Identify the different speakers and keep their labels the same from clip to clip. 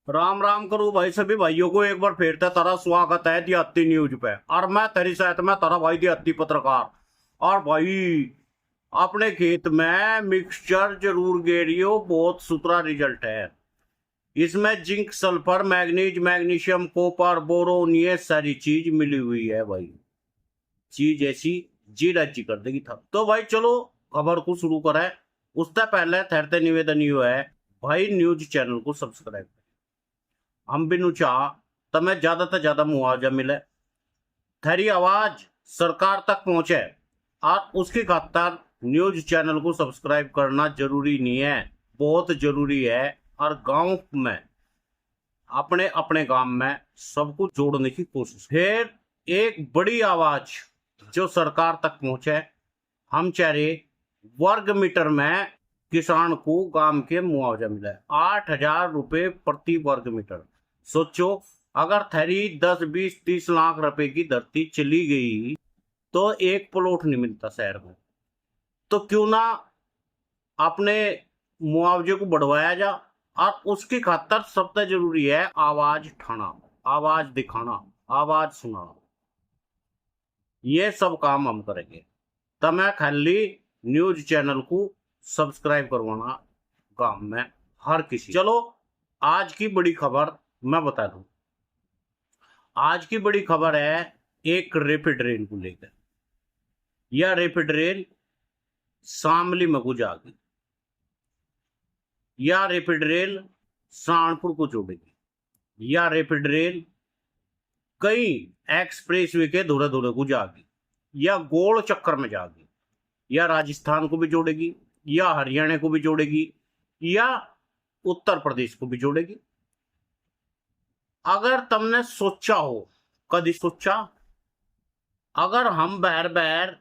Speaker 1: राम राम करूं भाई सभी भाइयों को एक बार फिर से तारा स्वागत है देहाती न्यूज पे। और मैं तेरी साथ में तारा भाई देहाती पत्रकार। और भाई अपने खेत में मिक्सचर जरूर गेरियो, बहुत सुथरा रिजल्ट है। इसमें zinc, sulphur, manganese, magnesium, copper, boron, ये सारी चीज मिली हुई है भाई। चीज ऐसी जी राजी कर देगी था। तो भाई चलो खबर को शुरू करें। उससे पहले ठहरते निवेदन ये है भाई, न्यूज चैनल को सब्सक्राइब। हम भी चाह तमें ज्यादा से ज्यादा मुआवजा मिले, थारी आवाज सरकार तक पहुंचे, और उसकी खातर न्यूज चैनल को सब्सक्राइब करना जरूरी नहीं है, बहुत जरूरी है। और गांव में अपने अपने गांव में सबको जोड़ने की कोशिश। फिर एक बड़ी आवाज जो सरकार तक पहुंचे। हम चाह रहे वर्ग मीटर में किसान को गांव के मुआवजा मिले 8,000 रुपए प्रति वर्ग मीटर। सोचो, अगर थारी 10, 20, 30 लाख रुपए की धरती चली गई तो एक प्लॉट नहीं मिलता शहर में। तो क्यों ना अपने मुआवजे को बढ़वाया जा। और उसकी खातर सबसे जरूरी है आवाज उठाना, आवाज दिखाना, आवाज सुनाना। ये सब काम हम करेंगे। तमें खाली न्यूज चैनल को सब्सक्राइब करवाना गांव में हर किसी। चलो आज की बड़ी खबर मैं बता दूं। आज की बड़ी खबर है एक रैपिड रेल को लेकर। यह रैपिड रेल शामली में गुजर गई। यह रैपिड रेल सहारनपुर को जोड़ेगी। यह रैपिड रेल कई एक्सप्रेसवे के धुरे धुरे को जाएगी। यह गोल चक्कर में जाएगी। यह राजस्थान को भी जोड़ेगी, या हरियाणा को भी जोड़ेगी, या उत्तर प्रदेश को भी जोड़ेगी। अगर तुमने सोचा हो, कभी सोचा अगर हम बाहर बाहर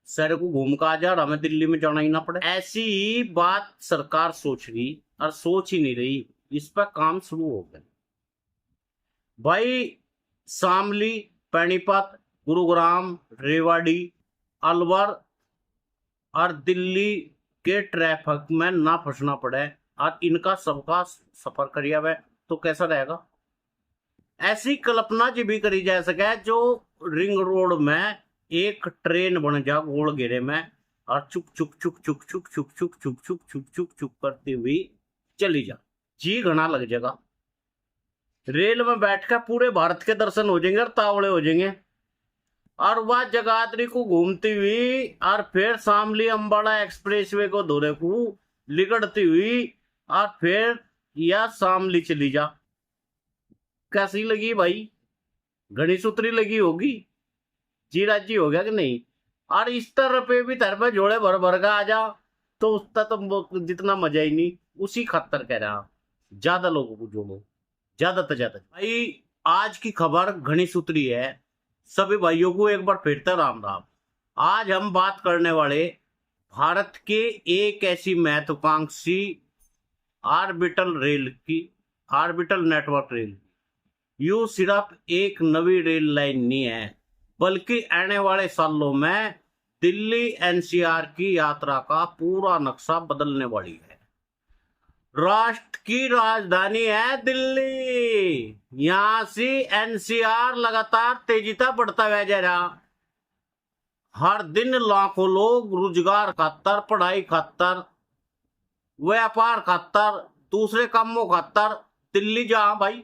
Speaker 1: शहर को घूम कर आ जा और हमें दिल्ली में जाना ही ना पड़े? ऐसी ही बात सरकार सोच रही, और सोच ही नहीं रही, इस पर काम शुरू हो गया भाई। शामली, पानीपत, गुरुग्राम, रेवाड़ी, अलवर और दिल्ली के ट्रैफिक में ना फंसना पड़े, और इनका सबका सफर करिया हुआ तो कैसा रहेगा? ऐसी कल्पना जी भी करी जा सके जो रिंग रोड में एक ट्रेन बन जा गोल घेरे में, और चुक चुक चुक चुक चुक चुक चुक चुक चुक चुक चुक चुक करती हुई चली जा। जी घना लग जाएगा। रेल में बैठकर पूरे भारत के दर्शन हो जाएंगे और तावड़े हो जाएंगे। और वह जगाधरी को घूमती हुई और फिर शामली अंबाला एक्सप्रेसवे को धोरे को लिगड़ती हुई, और फिर यह शामली चली जा। कैसी लगी भाई? घनी सूत्री लगी होगी। जी राजी हो गया कि नहीं? और इस तरह पे भी धर में जोड़े भर भर का आ जा तो उसका तो जितना मजा ही नहीं। उसी खातर कह रहा ज्यादा लोगों को जोड़ो, ज्यादा से ज्यादा। भाई आज की खबर घनी सूत्री है। सभी भाइयों को एक बार फिर से राम राम। आज हम बात करने वाले भारत के एक ऐसी महत्वाकांक्षी ऑर्बिटल रेल की, ऑर्बिटल नेटवर्क रेल। यू सिर्फ एक नवी रेल लाइन नहीं है, बल्कि आने वाले सालों में दिल्ली एनसीआर की यात्रा का पूरा नक्शा बदलने वाली है। राष्ट्र की राजधानी है दिल्ली। यहां से एनसीआर लगातार तेजी से बढ़ता हुआ जा रहा। हर दिन लाखों लोग रोजगार खातर, पढ़ाई खातर, व्यापार खातर, दूसरे कामों खातर दिल्ली जा भाई।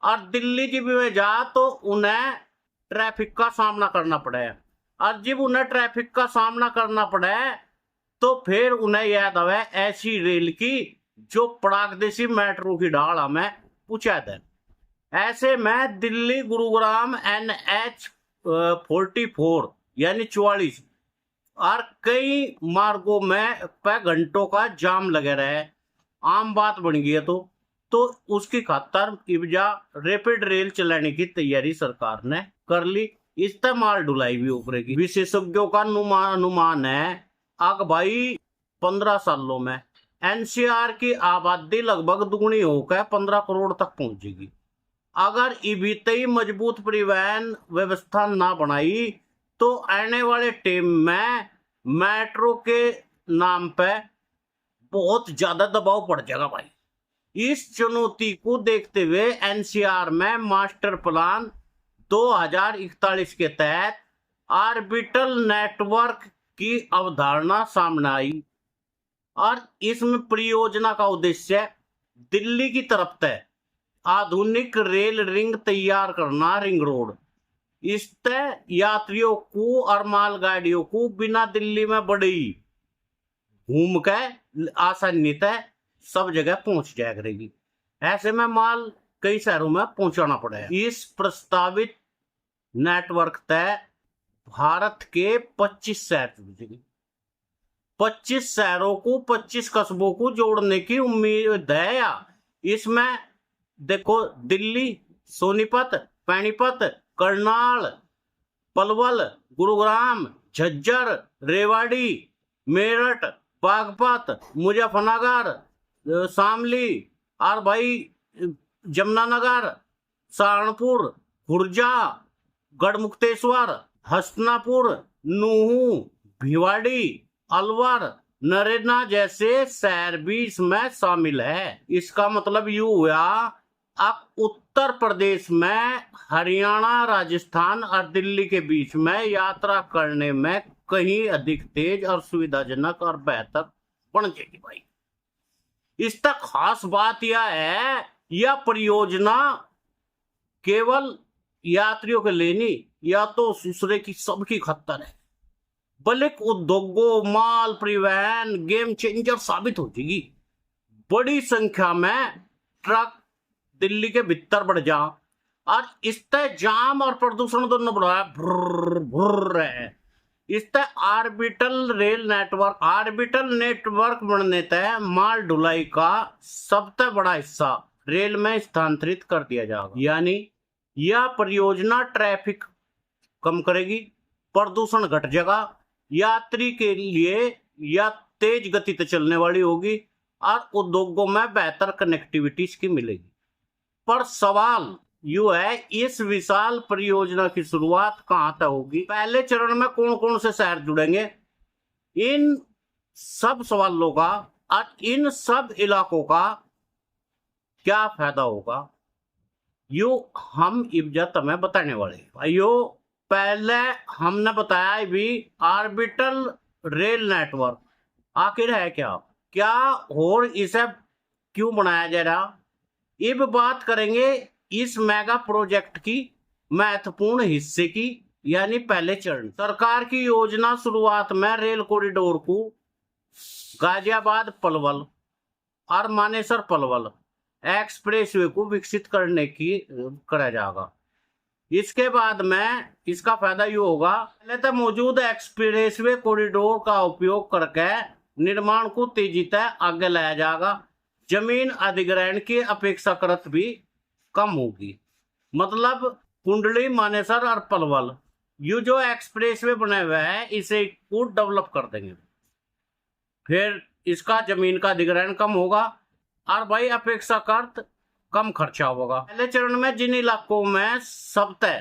Speaker 1: और दिल्ली जब में जा तो उन्हें ट्रैफिक का सामना करना पड़े, और जब उन्हें ट्रैफिक का सामना करना पड़े तो फिर उन्हें याद आवे ऐसी रेल की जो प्रागदेशी मेट्रो की ढाल हमें पूछा दे। ऐसे में दिल्ली गुरुग्राम NH 44 यानी 44 और कई मार्गों में घंटों का जाम लगे रहे, आम बात बन गई है। तो उसकी खातर इब्जा रैपिड रेल चलाने की तैयारी सरकार ने कर ली। इस्तेमाल ढुलाई भी उभरेगी। विशेषज्ञों का अनुमान है अग भाई 15 सालों में एनसीआर की आबादी लगभग दुगुनी होकर 15 करोड़ तक पहुंचेगी। अगर इबीतई मजबूत परिवहन व्यवस्था ना बनाई तो आने वाले टाइम में मेट्रो के नाम पे बहुत ज्यादा दबाव पड़ जाएगा भाई। इस चुनौती को देखते हुए एनसीआर में मास्टर प्लान 2041 के तहत ऑर्बिटल नेटवर्क की अवधारणा सामने आई और इसमें परियोजना का उद्देश्य दिल्ली की तरफ तय आधुनिक रेल रिंग तैयार करना, रिंग रोड। इस तय यात्रियों को और मालगाड़ियों को बिना दिल्ली में बड़ी घूम के आसानी तय सब जगह पहुंच जाया करेगी। ऐसे में माल कई शहरों में पहुंचाना पड़ेगा। इस प्रस्तावित नेटवर्क तय भारत के 25 शहर जुड़ेंगे। 25 शहरों को 25 कस्बों को जोड़ने की उम्मीद है। इसमें देखो दिल्ली, सोनीपत, पानीपत, करनाल, पलवल, गुरुग्राम, झज्जर, रेवाड़ी, मेरठ, बागपत, मुजफ्फरनगर, शामली और भाई जमुनानगर, सहारनपुर, खुर्जा, गढ़मुक्तेश्वर, हसनापुर, नूहू, भिवाड़ी, अलवर, नरेना जैसे शहर भी इसमें शामिल है। इसका मतलब यू हुआ अब उत्तर प्रदेश में हरियाणा, राजस्थान और दिल्ली के बीच में यात्रा करने में कहीं अधिक तेज और सुविधाजनक और बेहतर बन जाएगी। भाई इस तक खास बात यह है, यह परियोजना केवल यात्रियों के लिए नहीं या तो दूसरे की सबकी खतर है, बल्कि उद्योगों, माल परिवहन गेम चेंजर साबित हो जाएगी। बड़ी संख्या में ट्रक दिल्ली के भीतर बढ़ जा और इससे जाम और प्रदूषण दोनों बढ़ा भुर्र है। इससे ऑर्बिटल नेटवर्क बनने तय माल ढुलाई का सबसे बड़ा हिस्सा रेल में स्थानांतरित कर दिया जाएगा। यानी यह परियोजना ट्रैफिक कम करेगी, प्रदूषण घट जाएगा, यात्री के लिए यह तेज गति से चलने वाली होगी और उद्योगों में बेहतर कनेक्टिविटी इसकी मिलेगी। पर सवाल यू है, इस विशाल परियोजना की शुरुआत कहां तक होगी? पहले चरण में कौन कौन से शहर जुड़ेंगे? इन सब सवालों का और इन सब इलाकों का क्या फायदा होगा, यो हम इब्जत में बताने वाले भाइयों। पहले हमने बताया भी ऑर्बिटल रेल नेटवर्क आखिर है क्या और इसे क्यों बनाया जा रहा, अब बात करेंगे इस मेगा प्रोजेक्ट की महत्वपूर्ण हिस्से की, यानी पहले चरण। सरकार की योजना शुरुआत में रेल कॉरिडोर को गाजियाबाद पलवल और मानेसर पलवल एक्सप्रेसवे को विकसित करने की करा जाएगा। इसके बाद में इसका फायदा ये होगा, पहले तो मौजूद एक्सप्रेसवे कॉरिडोर का उपयोग करके निर्माण को तेजी से आगे लाया जाएगा। जमीन अधिग्रहण की अपेक्षाकृत भी कम होगी। मतलब कुंडली, मानेसर और पलवल ये जो एक्सप्रेसवे बने हुए हैं इसे को डेवलप कर देंगे, फिर इसका जमीन का अधिग्रहण कम होगा और भाई अपेक्षाकृत कम खर्चा होगा। पहले चरण में जिन इलाकों में सबसे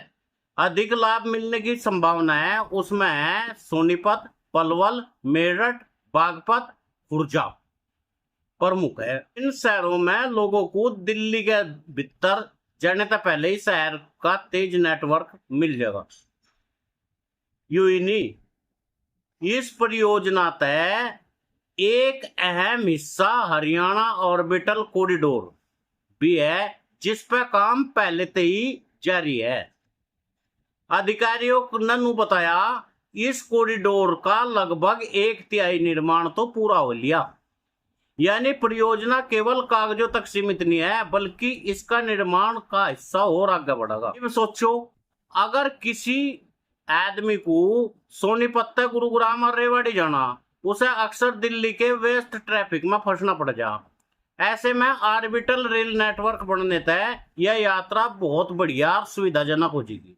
Speaker 1: अधिक लाभ मिलने की संभावना है उसमें है सोनीपत, पलवल, मेरठ, बागपत, खुर्जा प्रमुख है। इन शहरों में लोगों को दिल्ली के भीतर जाने से पहले ही शहर का तेज नेटवर्क मिल जाएगा। यूं ही नहीं, इस परियोजना तय एक अहम हिस्सा हरियाणा ऑर्बिटल कॉरिडोर भी है, जिस पर काम पहले से ही जारी है। अधिकारियों ने बताया इस कॉरिडोर का लगभग 1/3 निर्माण तो पूरा हो लिया। यानी परियोजना केवल कागजों तक सीमित नहीं है, बल्कि इसका निर्माण का हिस्सा और आगे बढ़ेगा। अब सोचो, अगर किसी आदमी को सोनीपत, गुरुग्राम और रेवाड़ी जाना, उसे अक्सर दिल्ली के वेस्ट ट्रैफिक में फंसना पड़ जा। ऐसे में ऑर्बिटल रेल नेटवर्क बनने तय यह यात्रा बहुत बढ़िया और सुविधाजनक हो जाएगी।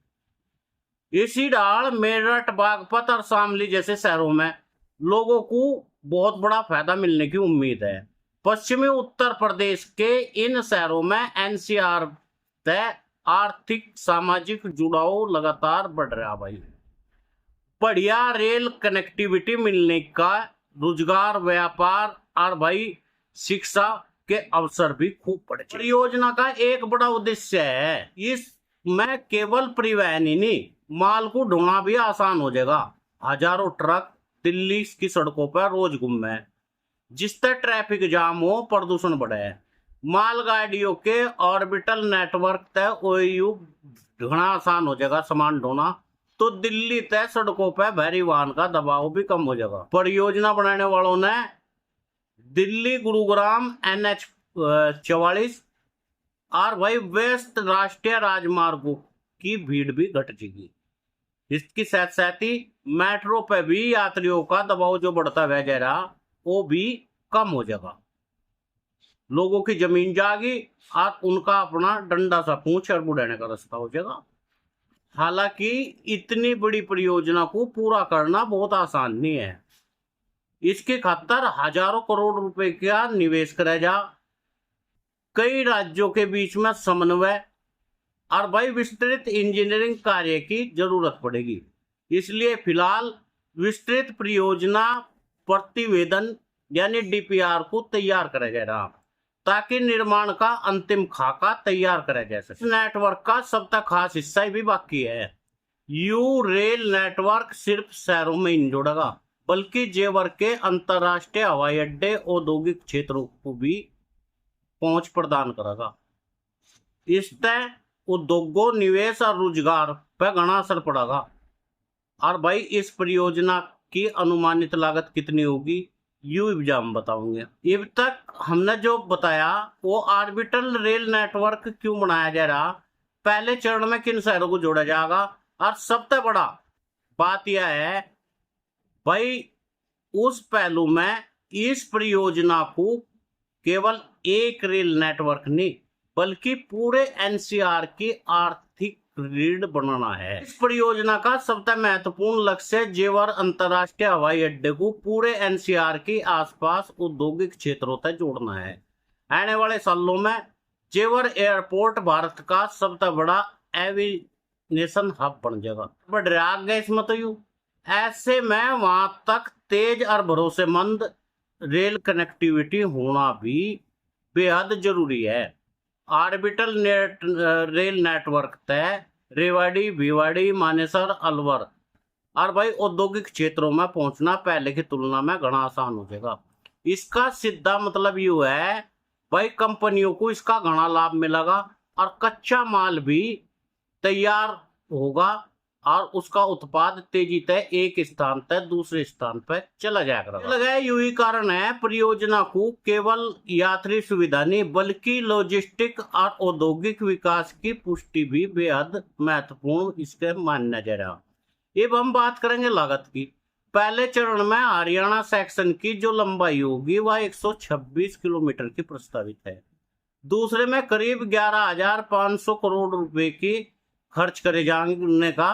Speaker 1: इसी डाल मेरठ, बागपत और शामली जैसे शहरों में लोगों को बहुत बड़ा फायदा मिलने की उम्मीद है। पश्चिमी उत्तर प्रदेश के इन शहरों में एनसीआर तय आर्थिक सामाजिक जुड़ाव लगातार बढ़ रहा भाई। बढ़िया रेल कनेक्टिविटी मिलने का रोजगार, व्यापार और भाई शिक्षा के अवसर भी खूब बढ़े। परियोजना का एक बड़ा उद्देश्य है इसमें केवल परिवहन ही नहीं, माल को ढोना भी आसान हो जाएगा। हजारों ट्रक दिल्ली की सड़कों पर रोज घूमे, जिससे ट्रैफिक जाम हो, प्रदूषण बढ़े। मालगाड़ियों के ऑर्बिटल नेटवर्क तय ओयू ढोना आसान हो जाएगा, सामान ढोना, तो दिल्ली तय सड़कों पर भारी वाहन का दबाव भी कम हो जाएगा। परियोजना बनाने वालों ने दिल्ली गुरुग्राम NH 44 और भाई वेस्ट राष्ट्रीय राजमार्गों की भीड़ भी घट जाएगी। इसकी साथ साथ ही मेट्रो पे भी यात्रियों का दबाव जो बढ़ता हुआ जा रहा वो भी कम हो जाएगा। लोगों की जमीन जाएगी और उनका अपना डंडा सा पूंछ और बुढ़ाने का रास्ता हो जाएगा। हालांकि इतनी बड़ी परियोजना को पूरा करना बहुत आसान नहीं है। इसके खातर हजारों करोड़ रुपए का निवेश करा जा, कई राज्यों के बीच में समन्वय और भाई विस्तृत इंजीनियरिंग कार्य की जरूरत पड़ेगी। इसलिए फिलहाल विस्तृत परियोजना प्रतिवेदन यानी DPR को तैयार करा जा रहा, ताकि निर्माण का अंतिम खाका तैयार करा जा सके। नेटवर्क का सबसे खास हिस्सा भी बाकी है। यू रेल नेटवर्क सिर्फ शहरों में नहीं जोड़ेगा, बल्कि जेवर के अंतरराष्ट्रीय हवाई अड्डे, औद्योगिक क्षेत्रों को भी पहुंच प्रदान करेगा। इससे उद्योगों, निवेश और रोजगार पर घना असर पड़ेगा। और भाई इस परियोजना की अनुमानित लागत कितनी होगी, यू एग्जाम बताऊंगे। अब तक हमने जो बताया वो ऑर्बिटल रेल नेटवर्क क्यों बनाया जा रहा, पहले चरण में किन शहरों को जोड़ा जाएगा, और सबसे बड़ा बात यह है भाई उस पहलू में इस परियोजना को केवल एक रेल नेटवर्क नहीं बल्कि पूरे NCR की आर्थिक रीढ़ बनाना है। इस परियोजना का सबसे महत्वपूर्ण लक्ष्य जेवर अंतरराष्ट्रीय हवाई अड्डे को पूरे NCR के आसपास औद्योगिक क्षेत्रों तक जोड़ना है। आने वाले सालों में जेवर एयरपोर्ट भारत का सबसे बड़ा एविएशन हब बन जाएगा। बढ़ रहा है इसमें तो यू ऐसे में वहां तक तेज और भरोसेमंद रेल कनेक्टिविटी होना भी बेहद जरूरी है। ऑर्बिटल रेल नेटवर्क तय रेवाड़ी, भिवाड़ी, मानेसर, अलवर और भाई औद्योगिक क्षेत्रों में पहुंचना पहले की तुलना में घना आसान हो जाएगा। इसका सीधा मतलब यू है भाई कंपनियों को इसका घना लाभ मिलेगा और कच्चा माल भी तैयार होगा और उसका उत्पाद तेजी से एक स्थान से दूसरे स्थान पर चला जाएगा। यही कारण है परियोजना को केवल यात्री सुविधा नहीं बल्कि लॉजिस्टिक और औद्योगिक विकास की पुष्टि भी बेहद महत्वपूर्ण इसके माना जा रहा। अब हम बात करेंगे लागत की। पहले चरण में हरियाणा सेक्शन की जो लंबाई होगी वह 126 किलोमीटर की प्रस्तावित है। दूसरे में करीब 11,500 करोड़ रुपए की खर्च करे जाने का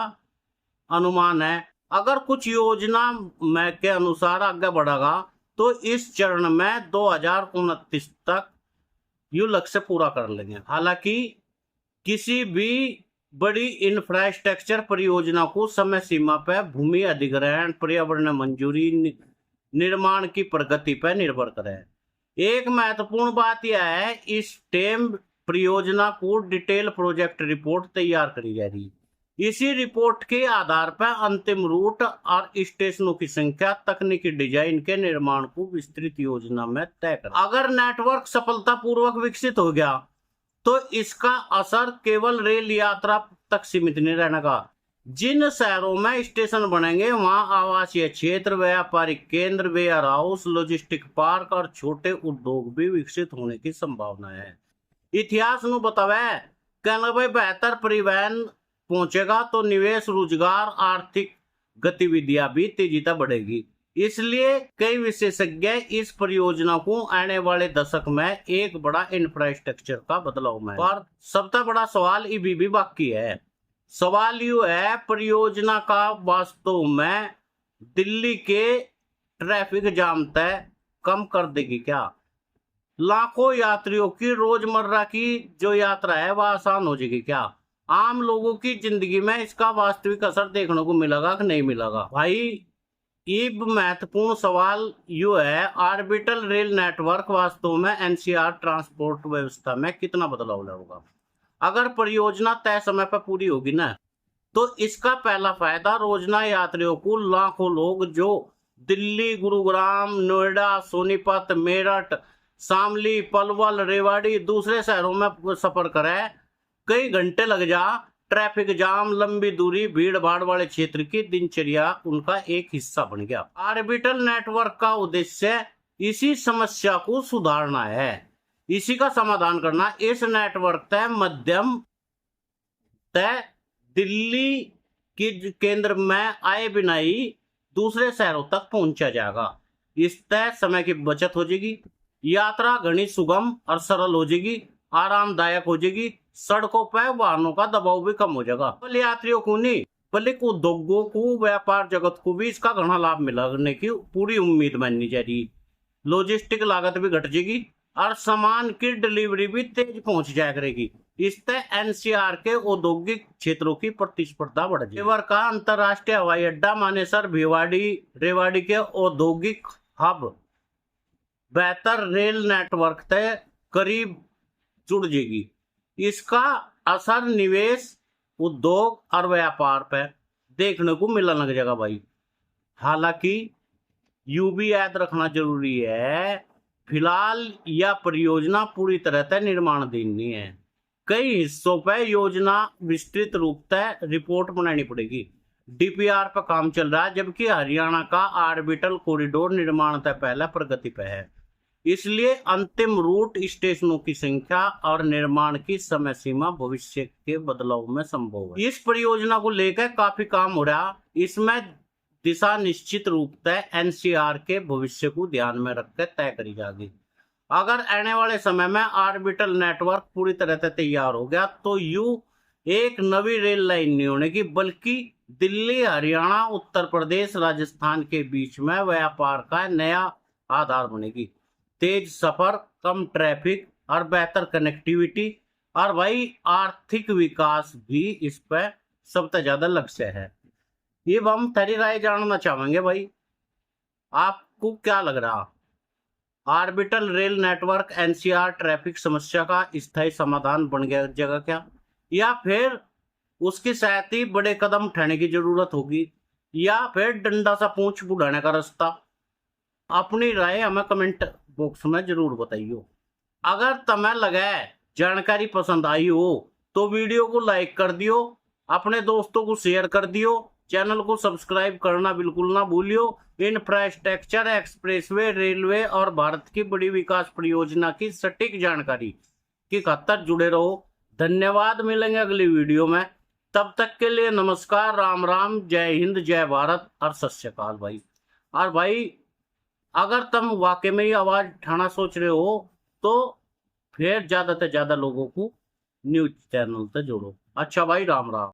Speaker 1: अनुमान है। अगर कुछ योजना में के अनुसार आगे बढ़ेगा तो इस चरण में 2029 तक यू लक्ष्य पूरा कर लेंगे। हालांकि किसी भी बड़ी इंफ्रास्ट्रक्चर परियोजना को समय सीमा पर भूमि अधिग्रहण, पर्यावरण मंजूरी, निर्माण की प्रगति पर निर्भर करे। एक महत्वपूर्ण बात यह है इस टेम परियोजना को डिटेल प्रोजेक्ट रिपोर्ट तैयार करी जा रही है। इसी रिपोर्ट के आधार पर अंतिम रूट और स्टेशनों की संख्या, तकनीकी डिजाइन के निर्माण को विस्तृत योजना में तय कर। अगर नेटवर्क सफलतापूर्वक विकसित हो गया तो इसका असर केवल रेल यात्रा तक सीमित नहीं रहेगा। जिन शहरों में स्टेशन बनेंगे वहां आवासीय क्षेत्र, व्यापारिक केंद्र, वेयर हाउस, लॉजिस्टिक पार्क और छोटे उद्योग भी विकसित होने की संभावना है। इतिहास नु बतावे कहना भाई बेहतर परिवहन पहुंचेगा तो निवेश, रोजगार, आर्थिक गतिविधियां भी तेजी से बढ़ेगी। इसलिए कई विशेषज्ञ इस परियोजना को आने वाले दशक में एक बड़ा इंफ्रास्ट्रक्चर का बदलाव में। पर सबसे बड़ा सवाल ये भी बाकी है। सवाल यू है परियोजना का वास्तव में दिल्ली के ट्रैफिक जाम तय कम कर देगी क्या? लाखों यात्रियों की रोजमर्रा की जो यात्रा है वह आसान हो जाएगी क्या? आम लोगों की जिंदगी में इसका वास्तविक असर देखने को मिलेगा कि नहीं मिलेगा? भाई अब महत्वपूर्ण सवाल यो है, ऑर्बिटल रेल नेटवर्क वास्तव में एनसीआर ट्रांसपोर्ट व्यवस्था में कितना बदलाव लाएगा। अगर परियोजना तय समय पर पूरी होगी ना, तो इसका पहला फायदा रोजाना यात्रियों को लाखों लोग जो दिल्ली, गुरुग्राम, नोएडा, सोनीपत, मेरठ, शामली, पलवल, रेवाड़ी दूसरे शहरों में सफर करे, कई घंटे लग जा, ट्रैफिक जाम, लंबी दूरी, भीड़ भाड़ वाले क्षेत्र की दिनचर्या उनका एक हिस्सा बन गया। ऑर्बिटल नेटवर्क का उद्देश्य इसी समस्या को सुधारना है, इसी का समाधान करना। इस नेटवर्क तय मध्यम तय दिल्ली के केंद्र में आए बिना ही दूसरे शहरों तक पहुंचा जाएगा। इस तय समय की बचत हो जाएगी, यात्रा घनी सुगम और सरल हो जाएगी, आरामदायक हो जाएगी, सड़कों पर वाहनों का दबाव भी कम हो जाएगा। केवल यात्रियों को नहीं बल्कि उद्योगों को, व्यापार जगत को भी इसका घना लाभ मिलने की पूरी उम्मीद मानी जा रही। लॉजिस्टिक लागत भी घट जाएगी और सामान की डिलीवरी भी तेज पहुंच जाया करेगी। इससे एनसीआर के औद्योगिक क्षेत्रों की प्रतिस्पर्धा बढ़ जाएगी। रेवा का अंतर्राष्ट्रीय हवाई अड्डा मानेसर रेवाड़ी के औद्योगिक हब बेहतर रेल नेटवर्क तय करीब जुड़ जाएगी। इसका असर निवेश, उद्योग और व्यापार पर देखने को मिलने लग जाएगा भाई। हालांकि यू भी याद रखना जरूरी है, फिलहाल यह परियोजना पूरी तरह से निर्माणाधीन नहीं है। कई हिस्सों पर योजना विस्तृत रूप से रिपोर्ट बनानी पड़ेगी। डीपीआर पर काम चल रहा है, जबकि हरियाणा का ऑर्बिटल कॉरिडोर निर्माण से पहले प्रगति पर है। इसलिए अंतिम रूट, स्टेशनों की संख्या और निर्माण की समय सीमा भविष्य के बदलाव में संभव है। इस परियोजना को लेकर काफी काम हो रहा। इसमें दिशा निश्चित रूप से एनसीआर के भविष्य को ध्यान में रखकर तय करी जाएगी। अगर आने वाले समय में ऑर्बिटल नेटवर्क पूरी तरह से तैयार हो गया तो यू एक नवी रेल लाइन नहीं होने की, बल्कि दिल्ली, हरियाणा, उत्तर प्रदेश, राजस्थान के बीच में व्यापार का नया आधार बनेगी। तेज सफर, कम ट्रैफिक और बेहतर कनेक्टिविटी और भाई आर्थिक विकास भी इस पर सबसे ज्यादा लक्ष्य है। ये हम तेरी राय जानना चाहेंगे भाई, आपको क्या लग रहा? Orbital rail network NCR traffic समस्या का स्थायी समाधान बन गया जगह क्या, या फिर उसके साथ ही बड़े कदम उठाने की जरूरत होगी, या फिर डंडा सा पूंछ बुढ़ाने का रास्ता? अपनी राय हमें कमेंट बॉक्स में जरूर बताइयो। अगर तुम्हें लगे जानकारी पसंद आई हो तो वीडियो को लाइक कर दियो, अपने दोस्तों को शेयर कर दियो, चैनल को सब्सक्राइब करना बिल्कुल ना भूलियो। इंफ्रास्ट्रक्चर, एक्सप्रेसवे, रेलवे और भारत की बड़ी विकास परियोजना की सटीक जानकारी की खातिर जुड़े रहो। धन्यवाद, मिलेंगे अगली वीडियो में। तब तक के लिए नमस्कार, राम राम, जय हिंद, जय भारत और सत श्री अकाल भाई। और भाई अगर तुम वाकई में ही आवाज उठाना सोच रहे हो तो फिर ज्यादा से ज्यादा लोगों को न्यूज चैनल से जोड़ो। अच्छा भाई, राम राम।